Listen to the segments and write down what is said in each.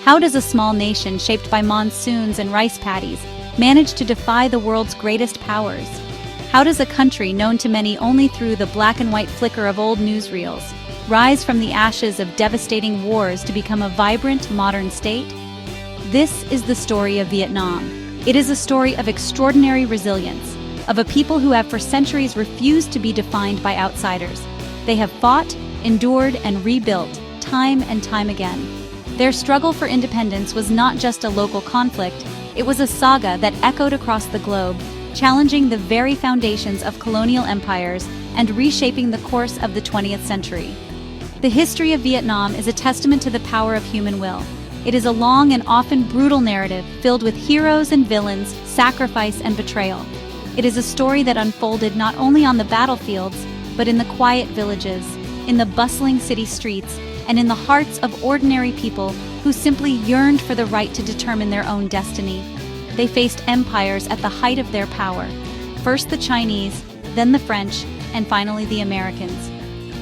How does a small nation shaped by monsoons and rice paddies manage to defy the world's greatest powers? How does a country known to many only through the black and white flicker of old newsreels rise from the ashes of devastating wars to become a vibrant, modern state? This is the story of Vietnam. It is a story of extraordinary resilience, of a people who have for centuries refused to be defined by outsiders. They have fought, endured, and rebuilt, time and time again. Their struggle for independence was not just a local conflict, it was a saga that echoed across the globe, challenging the very foundations of colonial empires and reshaping the course of the 20th century. The history of Vietnam is a testament to the power of human will. It is a long and often brutal narrative filled with heroes and villains, sacrifice and betrayal. It is a story that unfolded not only on the battlefields, but in the quiet villages, in the bustling city streets, and in the hearts of ordinary people who simply yearned for the right to determine their own destiny. They faced empires at the height of their power. First the Chinese, then the French, and finally the Americans.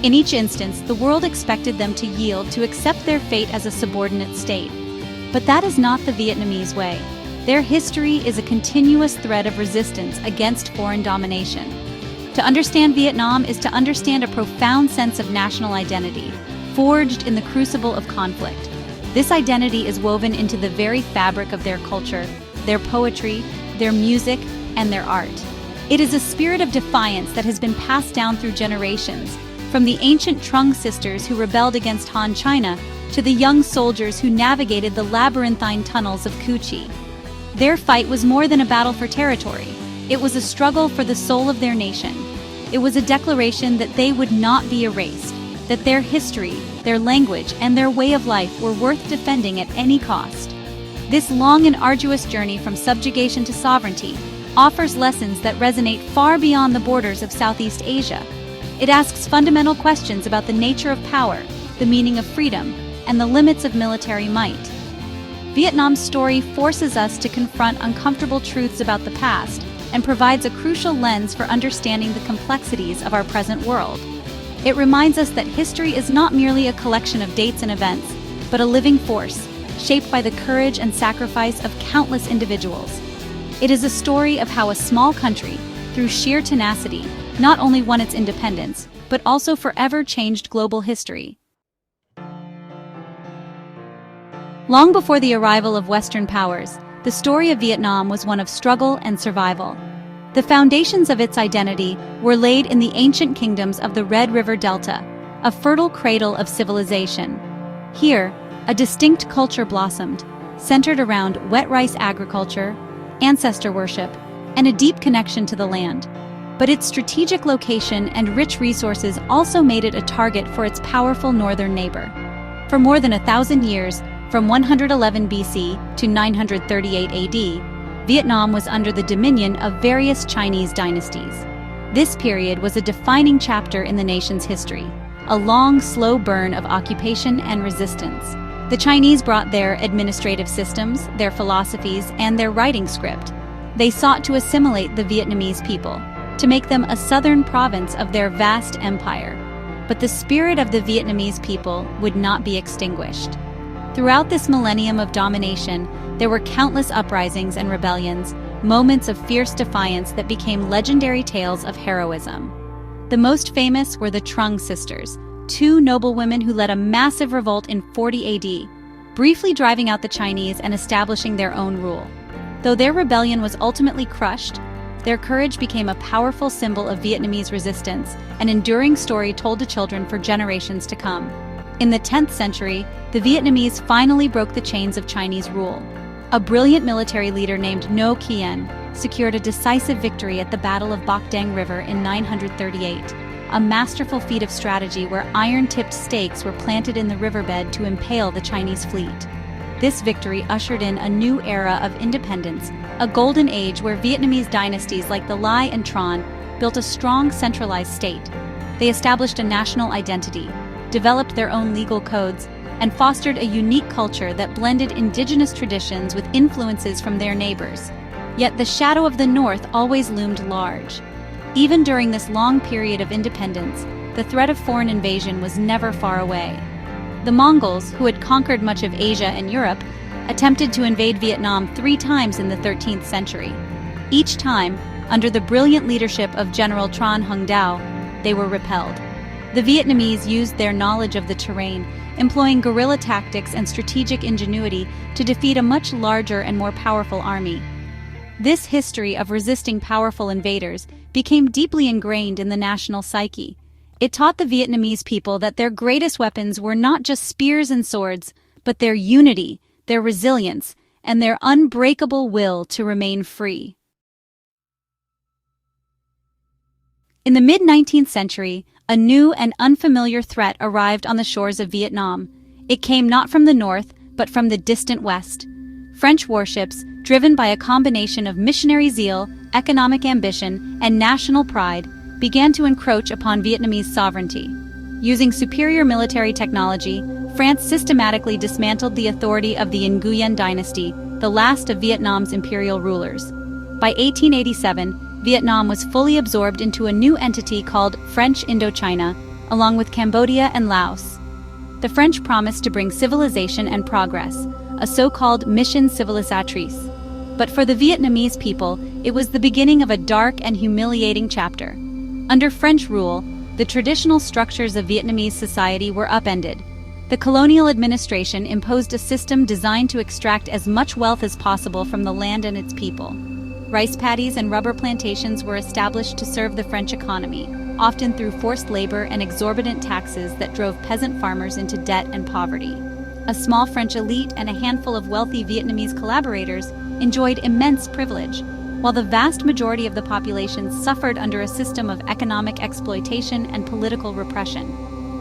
In each instance, the world expected them to yield, to accept their fate as a subordinate state. But that is not the Vietnamese way. Their history is a continuous thread of resistance against foreign domination. To understand Vietnam is to understand a profound sense of national identity, forged in the crucible of conflict. This identity is woven into the very fabric of their culture, their poetry, their music, and their art. It is a spirit of defiance that has been passed down through generations, from the ancient Trung sisters who rebelled against Han China to the young soldiers who navigated the labyrinthine tunnels of Ho Chi Minh. Their fight was more than a battle for territory. It was a struggle for the soul of their nation. It was a declaration that they would not be erased, that their history, their language, and their way of life were worth defending at any cost. This long and arduous journey from subjugation to sovereignty offers lessons that resonate far beyond the borders of Southeast Asia. It asks fundamental questions about the nature of power, the meaning of freedom, and the limits of military might. Vietnam's story forces us to confront uncomfortable truths about the past and provides a crucial lens for understanding the complexities of our present world. It reminds us that history is not merely a collection of dates and events, but a living force, shaped by the courage and sacrifice of countless individuals. It is a story of how a small country, through sheer tenacity, not only won its independence, but also forever changed global history. Long before the arrival of Western powers, the story of Vietnam was one of struggle and survival. The foundations of its identity were laid in the ancient kingdoms of the Red River Delta, a fertile cradle of civilization. Here, a distinct culture blossomed, centered around wet rice agriculture, ancestor worship, and a deep connection to the land. But its strategic location and rich resources also made it a target for its powerful northern neighbor. For more than 1,000 years, from 111 BC to 938 AD, Vietnam was under the dominion of various Chinese dynasties. This period was a defining chapter in the nation's history, a long, slow burn of occupation and resistance. The Chinese brought their administrative systems, their philosophies, and their writing script. They sought to assimilate the Vietnamese people, to make them a southern province of their vast empire. But the spirit of the Vietnamese people would not be extinguished. Throughout this millennium of domination, there were countless uprisings and rebellions, moments of fierce defiance that became legendary tales of heroism. The most famous were the Trung sisters, two noblewomen who led a massive revolt in 40 AD, briefly driving out the Chinese and establishing their own rule. Though their rebellion was ultimately crushed, their courage became a powerful symbol of Vietnamese resistance, an enduring story told to children for generations to come. In the 10th century, the Vietnamese finally broke the chains of Chinese rule. A brilliant military leader named Ngo Quyen secured a decisive victory at the Battle of Bac Dang River in 938, a masterful feat of strategy where iron-tipped stakes were planted in the riverbed to impale the Chinese fleet. This victory ushered in a new era of independence, a golden age where Vietnamese dynasties like the Lai and Tran built a strong centralized state. They established a national identity, developed their own legal codes, and fostered a unique culture that blended indigenous traditions with influences from their neighbors. Yet the shadow of the North always loomed large. Even during this long period of independence, the threat of foreign invasion was never far away. The Mongols, who had conquered much of Asia and Europe, attempted to invade Vietnam 3 times in the 13th century. Each time, under the brilliant leadership of General Tran Hung Dao, they were repelled. The Vietnamese used their knowledge of the terrain, employing guerrilla tactics and strategic ingenuity to defeat a much larger and more powerful army. This history of resisting powerful invaders became deeply ingrained in the national psyche. It taught the Vietnamese people that their greatest weapons were not just spears and swords, but their unity, their resilience, and their unbreakable will to remain free. In the mid-19th century, a new and unfamiliar threat arrived on the shores of Vietnam. It came not from the north, but from the distant west. French warships, driven by a combination of missionary zeal, economic ambition, and national pride, began to encroach upon Vietnamese sovereignty. Using superior military technology, France systematically dismantled the authority of the Nguyen dynasty, the last of Vietnam's imperial rulers. By 1887, Vietnam was fully absorbed into a new entity called French Indochina, along with Cambodia and Laos. The French promised to bring civilization and progress, a so-called mission civilisatrice. But for the Vietnamese people, it was the beginning of a dark and humiliating chapter. Under French rule, the traditional structures of Vietnamese society were upended. The colonial administration imposed a system designed to extract as much wealth as possible from the land and its people. Rice paddies and rubber plantations were established to serve the French economy, often through forced labor and exorbitant taxes that drove peasant farmers into debt and poverty. A small French elite and a handful of wealthy Vietnamese collaborators enjoyed immense privilege, while the vast majority of the population suffered under a system of economic exploitation and political repression.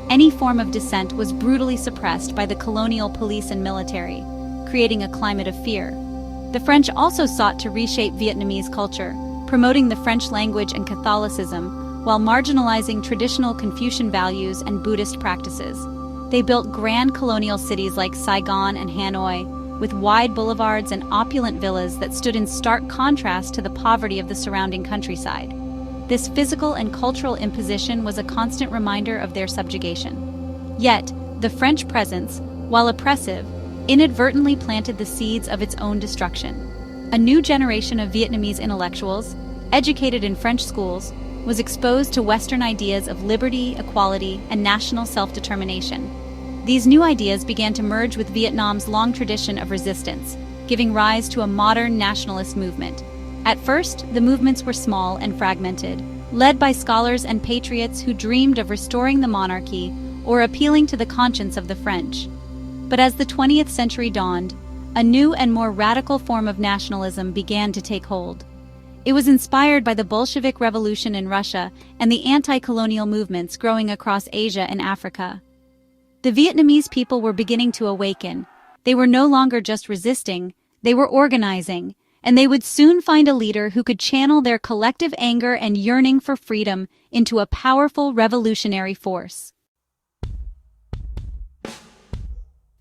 Any form of dissent was brutally suppressed by the colonial police and military, creating a climate of fear. The French also sought to reshape Vietnamese culture, promoting the French language and Catholicism, while marginalizing traditional Confucian values and Buddhist practices. They built grand colonial cities like Saigon and Hanoi, with wide boulevards and opulent villas that stood in stark contrast to the poverty of the surrounding countryside. This physical and cultural imposition was a constant reminder of their subjugation. Yet, the French presence, while oppressive, inadvertently planted the seeds of its own destruction. A new generation of Vietnamese intellectuals, educated in French schools, was exposed to Western ideas of liberty, equality, and national self-determination. These new ideas began to merge with Vietnam's long tradition of resistance, giving rise to a modern nationalist movement. At first, the movements were small and fragmented, led by scholars and patriots who dreamed of restoring the monarchy or appealing to the conscience of the French. But as the 20th century dawned, a new and more radical form of nationalism began to take hold. It was inspired by the Bolshevik Revolution in Russia and the anti-colonial movements growing across Asia and Africa. The Vietnamese people were beginning to awaken. They were no longer just resisting, they were organizing, and they would soon find a leader who could channel their collective anger and yearning for freedom into a powerful revolutionary force.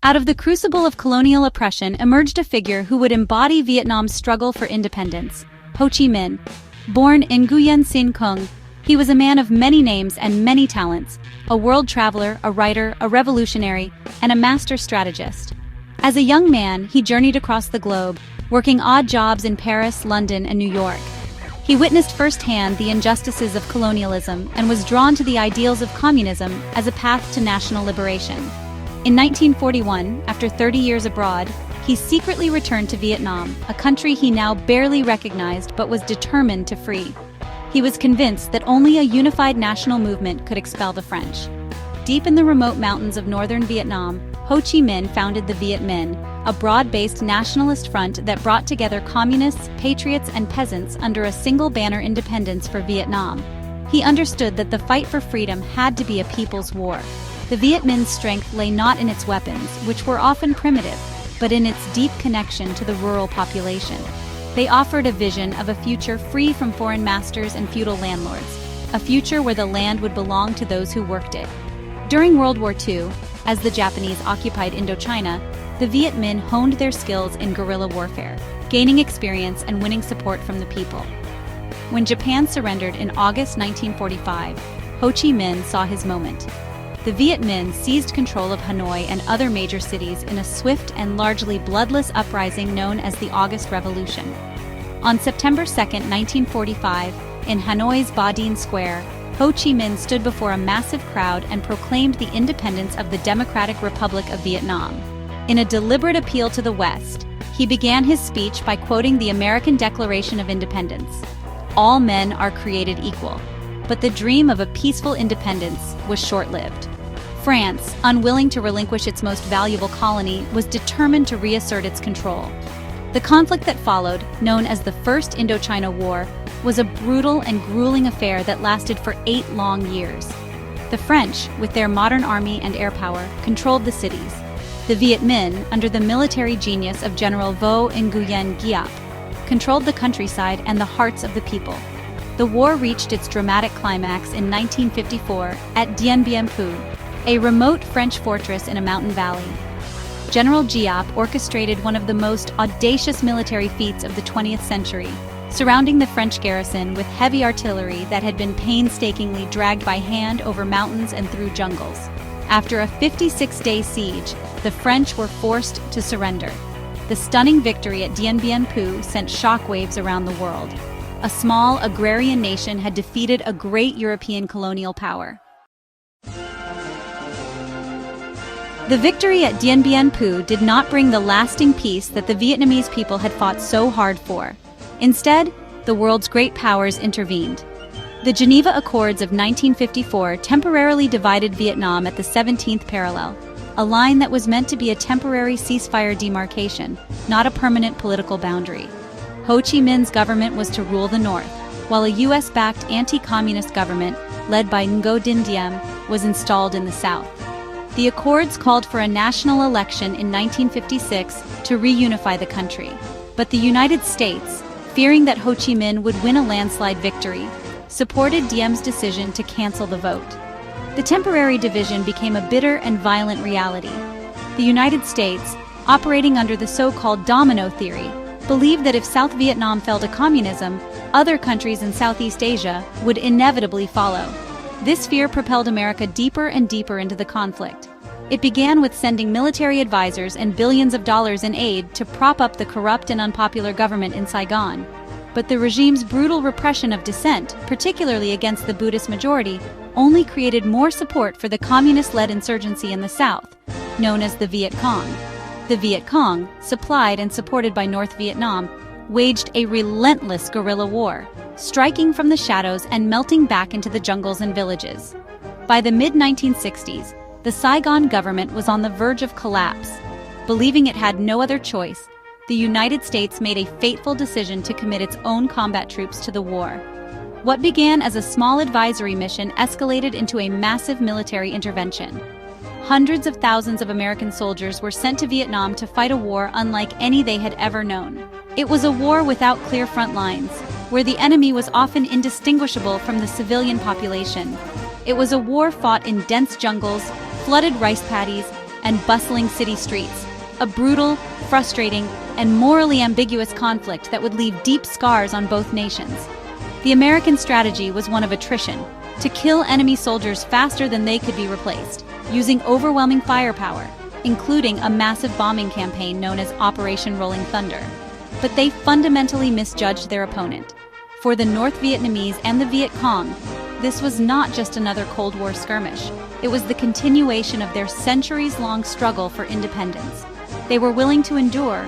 Out of the crucible of colonial oppression emerged a figure who would embody Vietnam's struggle for independence, Ho Chi Minh. Born in Nguyen Sinh Cung, he was a man of many names and many talents, a world traveler, a writer, a revolutionary, and a master strategist. As a young man, he journeyed across the globe, working odd jobs in Paris, London, and New York. He witnessed firsthand the injustices of colonialism and was drawn to the ideals of communism as a path to national liberation. In 1941, after 30 years abroad, he secretly returned to Vietnam, a country he now barely recognized but was determined to free. He was convinced that only a unified national movement could expel the French. Deep in the remote mountains of northern Vietnam, Ho Chi Minh founded the Viet Minh, a broad-based nationalist front that brought together communists, patriots, and peasants under a single banner: independence for Vietnam. He understood that the fight for freedom had to be a people's war. The Viet Minh's strength lay not in its weapons, which were often primitive, but in its deep connection to the rural population. They offered a vision of a future free from foreign masters and feudal landlords, a future where the land would belong to those who worked it. During World War II, as the Japanese occupied Indochina, the Viet Minh honed their skills in guerrilla warfare, gaining experience and winning support from the people. When Japan surrendered in August 1945, Ho Chi Minh saw his moment. the Viet Minh seized control of Hanoi and other major cities in a swift and largely bloodless uprising known as the August Revolution. On September 2, 1945, in Hanoi's Ba Dien Square, Ho Chi Minh stood before a massive crowd and proclaimed the independence of the Democratic Republic of Vietnam. In a deliberate appeal to the West, he began his speech by quoting the American Declaration of Independence. All men are created equal. But the dream of a peaceful independence was short-lived. France, unwilling to relinquish its most valuable colony, was determined to reassert its control. The conflict that followed, known as the First Indochina War, was a brutal and grueling affair that lasted for 8 long years. The French, with their modern army and air power, controlled the cities. The Viet Minh, under the military genius of General Vo Nguyen Giap, controlled the countryside and the hearts of the people. The war reached its dramatic climax in 1954 at Dien Bien Phu, a remote French fortress in a mountain valley. General Giap orchestrated one of the most audacious military feats of the 20th century, surrounding the French garrison with heavy artillery that had been painstakingly dragged by hand over mountains and through jungles. After a 56-day siege, the French were forced to surrender. The stunning victory at Dien Bien Phu sent shockwaves around the world. A small agrarian nation had defeated a great European colonial power. The victory at Dien Bien Phu did not bring the lasting peace that the Vietnamese people had fought so hard for. Instead, the world's great powers intervened. The Geneva Accords of 1954 temporarily divided Vietnam at the 17th parallel, a line that was meant to be a temporary ceasefire demarcation, not a permanent political boundary. Ho Chi Minh's government was to rule the north, while a US-backed anti-communist government, led by Ngo Dinh Diem, was installed in the south. The accords called for a national election in 1956 to reunify the country, but the United States, fearing that Ho Chi Minh would win a landslide victory, supported Diem's decision to cancel the vote. The temporary division became a bitter and violent reality. The United States, operating under the so-called domino theory, believed that if South Vietnam fell to communism, other countries in Southeast Asia would inevitably follow. This fear propelled America deeper and deeper into the conflict. It began with sending military advisors and billions of dollars in aid to prop up the corrupt and unpopular government in Saigon. But the regime's brutal repression of dissent, particularly against the Buddhist majority, only created more support for the communist-led insurgency in the South, known as the Viet Cong. The Viet Cong, supplied and supported by North Vietnam, waged a relentless guerrilla war, striking from the shadows and melting back into the jungles and villages. By the mid-1960s, the Saigon government was on the verge of collapse. Believing it had no other choice, the United States made a fateful decision to commit its own combat troops to the war. What began as a small advisory mission escalated into a massive military intervention. Hundreds of thousands of American soldiers were sent to Vietnam to fight a war unlike any they had ever known. It was a war without clear front lines, where the enemy was often indistinguishable from the civilian population. It was a war fought in dense jungles, flooded rice paddies, and bustling city streets. A brutal, frustrating, and morally ambiguous conflict that would leave deep scars on both nations. The American strategy was one of attrition, to kill enemy soldiers faster than they could be replaced, using overwhelming firepower, including a massive bombing campaign known as Operation Rolling Thunder. But they fundamentally misjudged their opponent. For the North Vietnamese and the Viet Cong, this was not just another Cold War skirmish. It was the continuation of their centuries-long struggle for independence. They were willing to endure,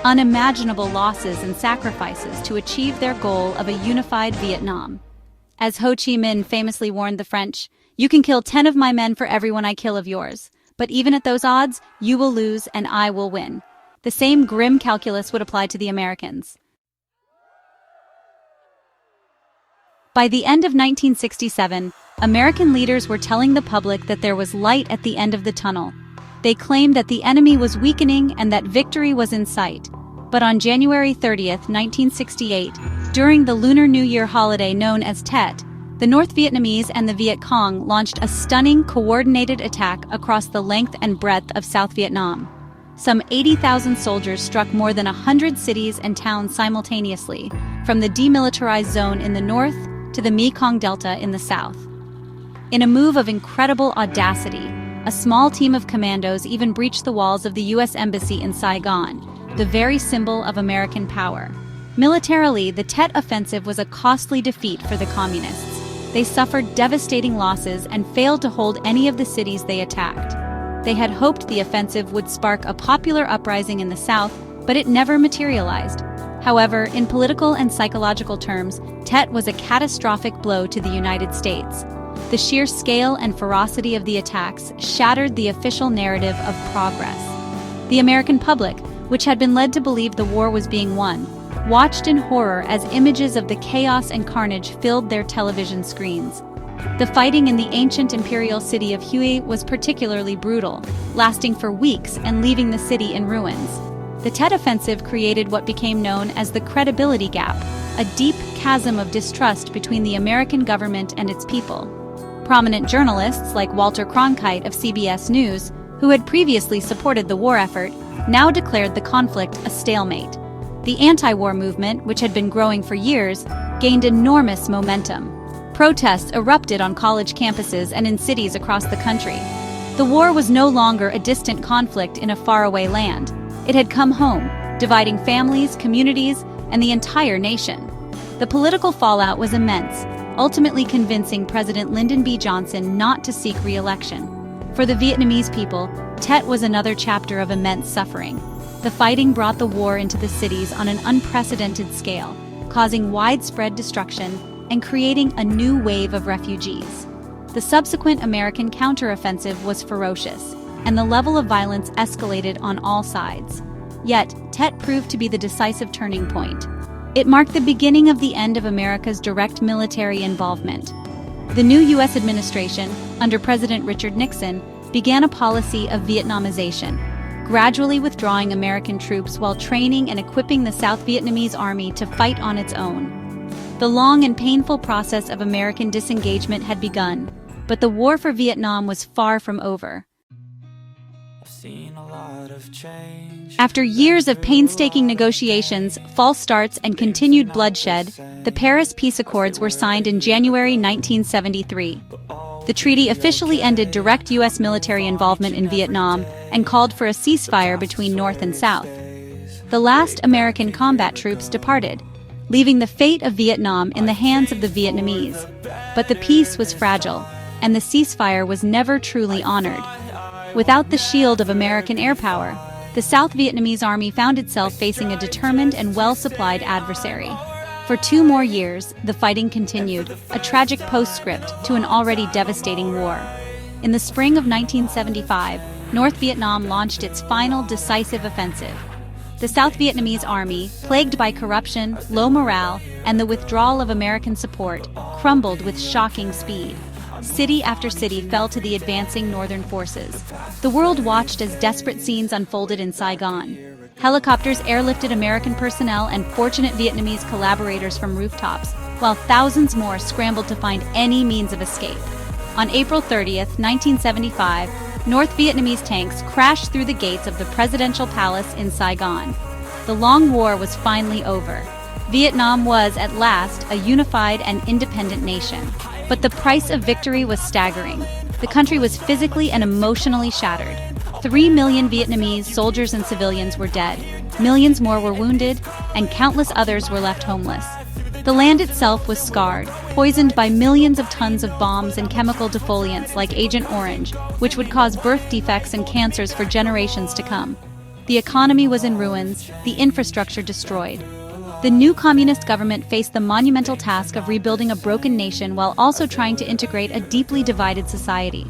unimaginable losses and sacrifices to achieve their goal of a unified Vietnam. As Ho Chi Minh famously warned the French, "You can kill 10 of my men for every one I kill of yours. But even at those odds, you will lose and I will win." The same grim calculus would apply to the Americans. By the end of 1967, American leaders were telling the public that there was light at the end of the tunnel. They claimed that the enemy was weakening and that victory was in sight. But on January 30th, 1968, during the Lunar New Year holiday known as Tet, the North Vietnamese and the Viet Cong launched a stunning, coordinated attack across the length and breadth of South Vietnam. Some 80,000 soldiers struck more than 100 cities and towns simultaneously, from the demilitarized zone in the north to the Mekong Delta in the south. In a move of incredible audacity, a small team of commandos even breached the walls of the U.S. Embassy in Saigon, the very symbol of American power. Militarily, the Tet Offensive was a costly defeat for the Communists. They suffered devastating losses and failed to hold any of the cities they attacked. They had hoped the offensive would spark a popular uprising in the south, but it never materialized. However, in political and psychological terms, Tet was a catastrophic blow to the United States. The sheer scale and ferocity of the attacks shattered the official narrative of progress. The American public, which had been led to believe the war was being won, watched in horror as images of the chaos and carnage filled their television screens. The fighting in the ancient imperial city of Hue was particularly brutal, lasting for weeks and leaving the city in ruins. The Tet Offensive created what became known as the credibility gap, a deep chasm of distrust between the American government and its people. Prominent journalists like Walter Cronkite of CBS News, who had previously supported the war effort, now declared the conflict a stalemate. The anti-war movement, which had been growing for years, gained enormous momentum. Protests erupted on college campuses and in cities across the country. The war was no longer a distant conflict in a faraway land. It had come home, dividing families, communities, and the entire nation. The political fallout was immense, ultimately convincing President Lyndon B. Johnson not to seek re-election. For the Vietnamese people, Tet was another chapter of immense suffering. The fighting brought the war into the cities on an unprecedented scale, causing widespread destruction and creating a new wave of refugees. The subsequent American counteroffensive was ferocious, and the level of violence escalated on all sides. Yet, Tet proved to be the decisive turning point. It marked the beginning of the end of America's direct military involvement. The new U.S. administration, under President Richard Nixon, began a policy of Vietnamization, gradually withdrawing American troops while training and equipping the South Vietnamese army to fight on its own. The long and painful process of American disengagement had begun, but the war for Vietnam was far from over. After years of painstaking negotiations, false starts, and continued bloodshed, the Paris Peace Accords were signed in January 1973. The treaty officially ended direct U.S. military involvement in Vietnam and called for a ceasefire between North and South. The last American combat troops departed, leaving the fate of Vietnam in the hands of the Vietnamese. But the peace was fragile, and the ceasefire was never truly honored. Without the shield of American air power, the South Vietnamese army found itself facing a determined and well-supplied adversary. For 2 more years, the fighting continued, a tragic postscript to an already devastating war. In the spring of 1975, North Vietnam launched its final decisive offensive. The South Vietnamese army, plagued by corruption, low morale, and the withdrawal of American support, crumbled with shocking speed. City after city fell to the advancing northern forces. The world watched as desperate scenes unfolded in Saigon. Helicopters airlifted American personnel and fortunate Vietnamese collaborators from rooftops, while thousands more scrambled to find any means of escape. On April 30th, 1975, North Vietnamese tanks crashed through the gates of the presidential palace in Saigon. The long war was finally over. Vietnam was, at last, a unified and independent nation. But the price of victory was staggering. The country was physically and emotionally shattered. 3 million Vietnamese soldiers and civilians were dead, millions more were wounded, and countless others were left homeless. The land itself was scarred, poisoned by millions of tons of bombs and chemical defoliants like Agent Orange, which would cause birth defects and cancers for generations to come. The economy was in ruins, the infrastructure destroyed. The new communist government faced the monumental task of rebuilding a broken nation while also trying to integrate a deeply divided society.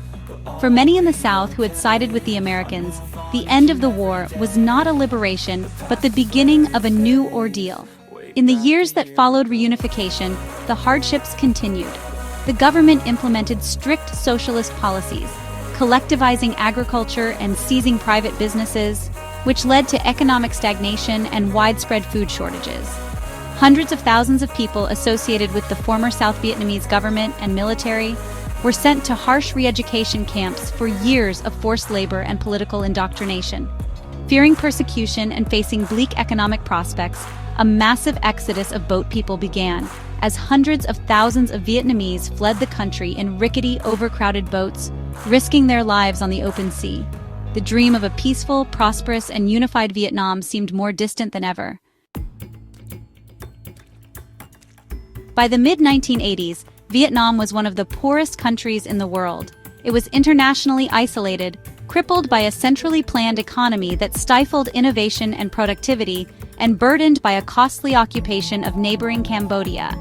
For many in the South who had sided with the Americans, the end of the war was not a liberation, but the beginning of a new ordeal. In the years that followed reunification, the hardships continued. The government implemented strict socialist policies, collectivizing agriculture and seizing private businesses, which led to economic stagnation and widespread food shortages. Hundreds of thousands of people associated with the former South Vietnamese government and military were sent to harsh re-education camps for years of forced labor and political indoctrination. Fearing persecution and facing bleak economic prospects, a massive exodus of boat people began. as hundreds of thousands of Vietnamese fled the country in rickety, overcrowded boats, risking their lives on the open sea. The dream of a peaceful, prosperous, and unified Vietnam seemed more distant than ever. By the mid-1980s, Vietnam was one of the poorest countries in the world. It was internationally isolated, crippled by a centrally planned economy that stifled innovation and productivity, and burdened by a costly occupation of neighboring Cambodia.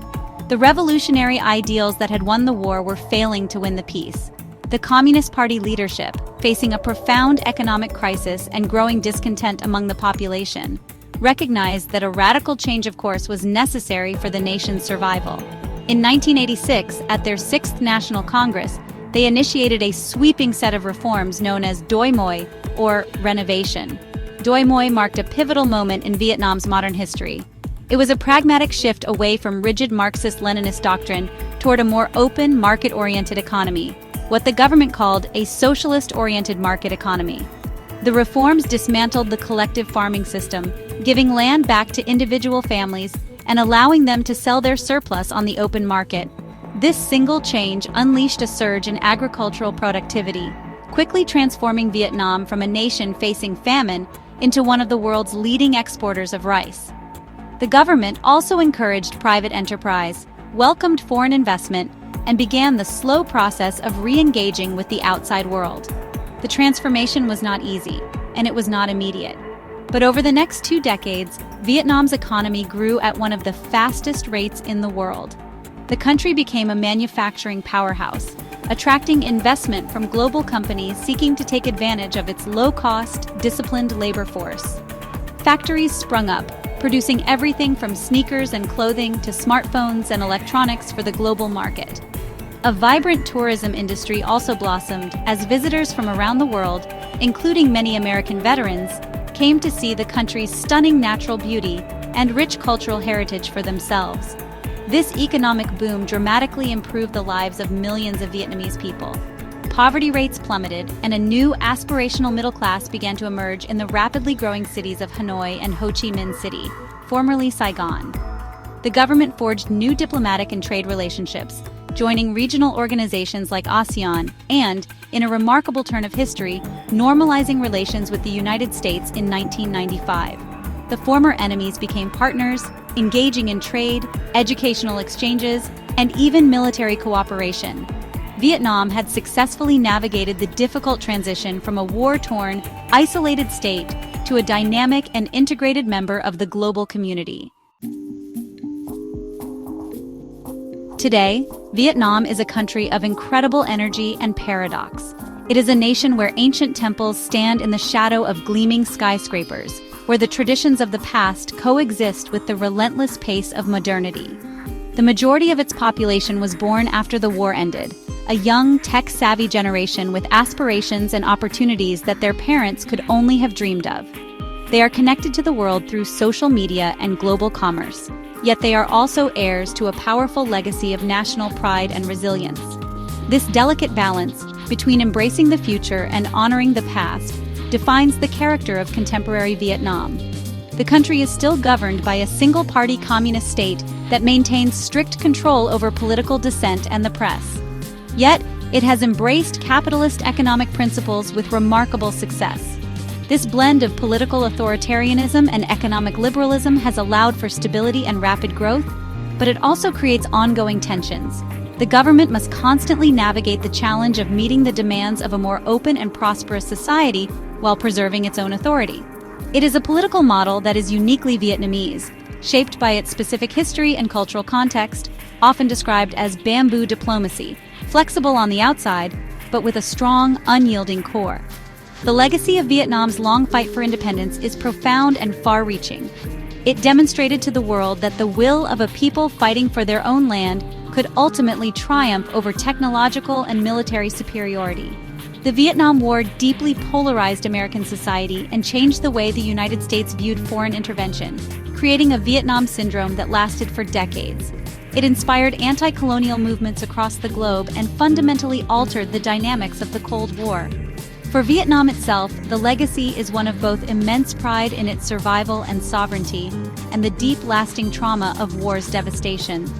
The revolutionary ideals that had won the war were failing to win the peace. The Communist Party leadership, facing a profound economic crisis and growing discontent among the population, recognized that a radical change of course was necessary for the nation's survival. In 1986, at their 6th National Congress, they initiated a sweeping set of reforms known as Doi Moi, or renovation. Doi Moi marked a pivotal moment in Vietnam's modern history. It was a pragmatic shift away from rigid Marxist-Leninist doctrine toward a more open, market-oriented economy, what the government called a socialist-oriented market economy. The reforms dismantled the collective farming system, giving land back to individual families and allowing them to sell their surplus on the open market. This single change unleashed a surge in agricultural productivity, quickly transforming Vietnam from a nation facing famine into one of the world's leading exporters of rice. The government also encouraged private enterprise, welcomed foreign investment, and began the slow process of re-engaging with the outside world. The transformation was not easy, and it was not immediate. But over the next 2 decades, Vietnam's economy grew at one of the fastest rates in the world. The country became a manufacturing powerhouse, attracting investment from global companies seeking to take advantage of its low-cost, disciplined labor force. Factories sprung up, producing everything from sneakers and clothing to smartphones and electronics for the global market. A vibrant tourism industry also blossomed as visitors from around the world, including many American veterans, came to see the country's stunning natural beauty and rich cultural heritage for themselves. This economic boom dramatically improved the lives of millions of Vietnamese people. Poverty rates plummeted, and a new aspirational middle class began to emerge in the rapidly growing cities of Hanoi and Ho Chi Minh City, formerly Saigon. The government forged new diplomatic and trade relationships, joining regional organizations like ASEAN and, in a remarkable turn of history, normalizing relations with the United States in 1995. The former enemies became partners, engaging in trade, educational exchanges, and even military cooperation. Vietnam had successfully navigated the difficult transition from a war-torn, isolated state to a dynamic and integrated member of the global community. Today, Vietnam is a country of incredible energy and paradox. It is a nation where ancient temples stand in the shadow of gleaming skyscrapers, where the traditions of the past coexist with the relentless pace of modernity. The majority of its population was born after the war ended, a young, tech-savvy generation with aspirations and opportunities that their parents could only have dreamed of. They are connected to the world through social media and global commerce, yet they are also heirs to a powerful legacy of national pride and resilience. This delicate balance between embracing the future and honoring the past defines the character of contemporary Vietnam. The country is still governed by a single-party communist state that maintains strict control over political dissent and the press. Yet, it has embraced capitalist economic principles with remarkable success. This blend of political authoritarianism and economic liberalism has allowed for stability and rapid growth, but it also creates ongoing tensions. The government must constantly navigate the challenge of meeting the demands of a more open and prosperous society while preserving its own authority. It is a political model that is uniquely Vietnamese, shaped by its specific history and cultural context, often described as bamboo diplomacy, flexible on the outside, but with a strong, unyielding core. The legacy of Vietnam's long fight for independence is profound and far-reaching. It demonstrated to the world that the will of a people fighting for their own land could ultimately triumph over technological and military superiority. The Vietnam War deeply polarized American society and changed the way the United States viewed foreign intervention, creating a Vietnam syndrome that lasted for decades. It inspired anti-colonial movements across the globe and fundamentally altered the dynamics of the Cold War. For Vietnam itself, the legacy is one of both immense pride in its survival and sovereignty, and the deep, lasting trauma of war's devastation.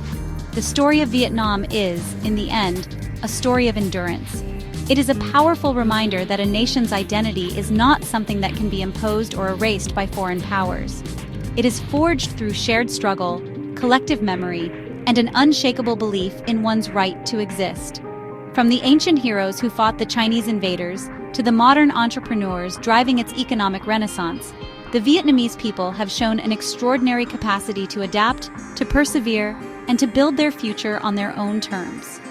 The story of Vietnam is, in the end, a story of endurance. It is a powerful reminder that a nation's identity is not something that can be imposed or erased by foreign powers. It is forged through shared struggle, collective memory, and an unshakable belief in one's right to exist. From the ancient heroes who fought the Chinese invaders to the modern entrepreneurs driving its economic renaissance, the Vietnamese people have shown an extraordinary capacity to adapt, to persevere, and to build their future on their own terms.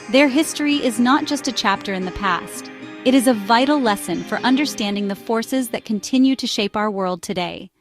Their history is not just a chapter in the past. It is a vital lesson for understanding the forces that continue to shape our world today.